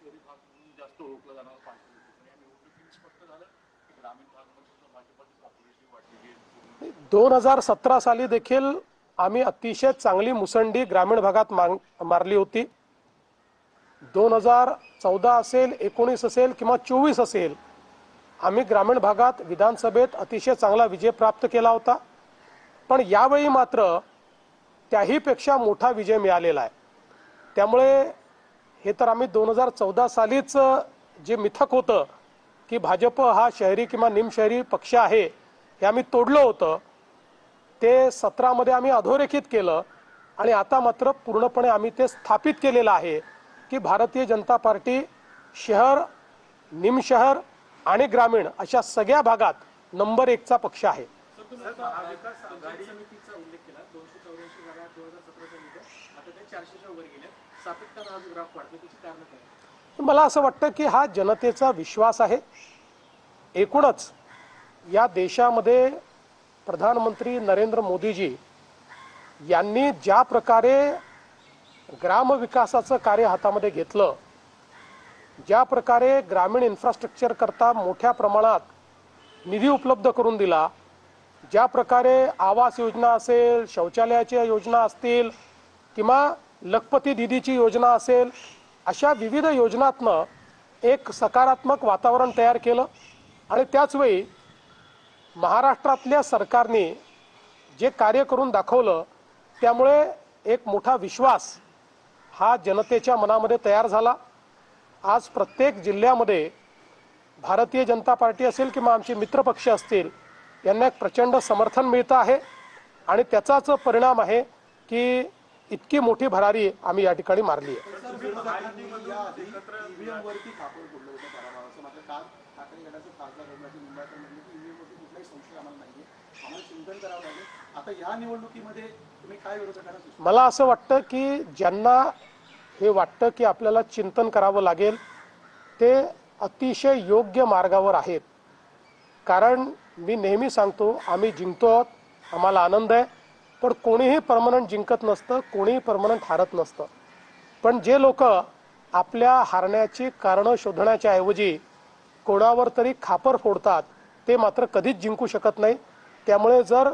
शहरी भाग म्हणून जास्त ओळखला जाणारा पार्टी होती, या निवडणुकीत स्पष्ट झालं की ग्रामीण भागामध्ये भाजपची पॉप्युलरिटी वाढलेली आहे. 2017 साली देखील आम्ही अतिशय चांगली मुसंडी ग्रामीण भागात मारली होती. 2014 असेल, 19 असेल किंवा 24 असेल, आम्ही ग्रामीण भागात विधानसभेत अतिशय चांगला विजय प्राप्त केला होता. पण यावेळी मात्र त्याहीपेक्षा मोठा विजय मिळालेला आहे. त्यामुळे हे तर आम्ही 2014 सालीच जे मिथक होतं की भाजप हा शहरी किंवा निमशहरी पक्ष आहे हे आम्ही तोडलं होतं, ते 17 मध्ये आम्ही अधोरेखित केलं. आणि आता मात्र पूर्णपणे आम्ही ते स्थापित केलेलं आहे की भारतीय जनता पार्टी शहर, निमशहर आणि ग्रामीण अशा सगळ्या भागात नंबर 1 चा पक्ष आहे. महाविकास आघाडी समितीचा उल्लेख केला. 284 जागा 2017 च्या होत्या, आता त्या 400च्या वर गेल्या. सातत्यानं हा ग्राफ वाढतो, त्याची कारण काय? मला असं वाटतं की हा जनतेचा विश्वास आहे. एकूणच या देशामध्ये प्रधानमंत्री नरेंद्र मोदीजी यांनी ज्या प्रकारे ग्रामविकासाचं कार्य हातामध्ये घेतलं, ज्या प्रकारे ग्रामीण इन्फ्रास्ट्रक्चर करता मोठ्या प्रमाणात निधी उपलब्ध करून दिला, ज्या प्रकारे आवास योजना असेल, शौचालयाच्या योजना असतील किंवा लखपती दीदीची योजना असेल, अशा विविध योजनांतनं एक सकारात्मक वातावरण तयार केलं. आणि त्याचवेळी महाराष्ट्रातल्या सरकारने जे कार्य करून दाखवलं, त्यामुळे एक मोठा विश्वास हा जनतेच्या मनामध्ये तयार झाला. आज प्रत्येक जिल्ह्यामध्ये भारतीय जनता पार्टी असेल किंवा आमचे मित्रपक्ष असतील यांना एक प्रचंड समर्थन मिळतं आहे. आणि त्याचाच परिणाम आहे की इतकी मोठी भरारी आम्ही या ठिकाणी मारली आहे. मला असं वाटतं की ज्यांना हे वाटतं की आपल्याला चिंतन करावं लागेल ते अतिशय योग्य मार्गावर आहेत. कारण मी नेहमी सांगतो, आम्ही जिंकतो आहोत, आम्हाला आनंद आहे. पण कोणीही परमनंट जिंकत नसतं, कोणीही परमनंट हारत नसतं. पण जे लोक आपल्या हारण्याची कारणं शोधण्याच्या ऐवजी कोणावर तरी खापर फोडतात, ते मात्र कधीच जिंकू शकत नाही. त्यामुळे जर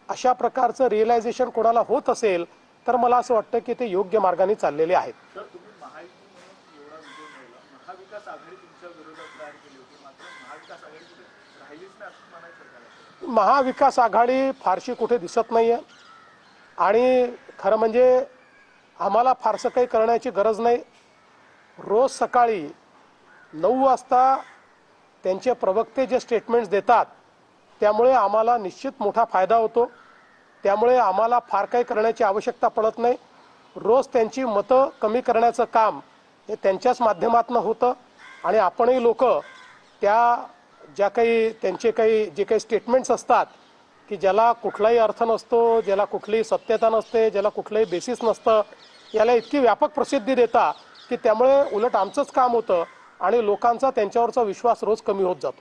अशा प्रकारचं रिअलायझेशन कोणाला होत असेल तर मला असं वाटतं की ते योग्य मार्गाने चाललेले आहेत. सर, तुम्ही महायुती म्हणून एवढा विजय मिळवला, महाविकास आघाडी तुमच्या विरोधात तयार केली होती, मात्र महाविकास आघाडी कुठे राहिलीच नाही असं म्हणायचं. महाविकास आघाडी फारशी कुठे दिसत नाहीये. आणि खरं म्हणजे आम्हाला फारसं काही करण्याची गरज नाही. रोज सकाळी 9 वाजता त्यांचे प्रवक्ते जे स्टेटमेंट्स देतात त्यामुळे आम्हाला निश्चित मोठा फायदा होतो. त्यामुळे आम्हाला फार काही करण्याची आवश्यकता पडत नाही. रोज त्यांची मतं कमी करण्याचं काम हे त्यांच्याच माध्यमातून होतं. आणि आपणही लोक त्या ज्या काही त्यांचे काही जे काही स्टेटमेंट्स असतात की ज्याला कुठलाही अर्थ नसतो, ज्याला कुठलीही सत्यता नसते, ज्याला कुठलंही बेसिस नसतं, याला इतकी व्यापक प्रसिद्धी देता की त्यामुळे उलट आमचंच काम होतं आणि लोकांचा त्यांच्यावरचा विश्वास रोज कमी होत जातो.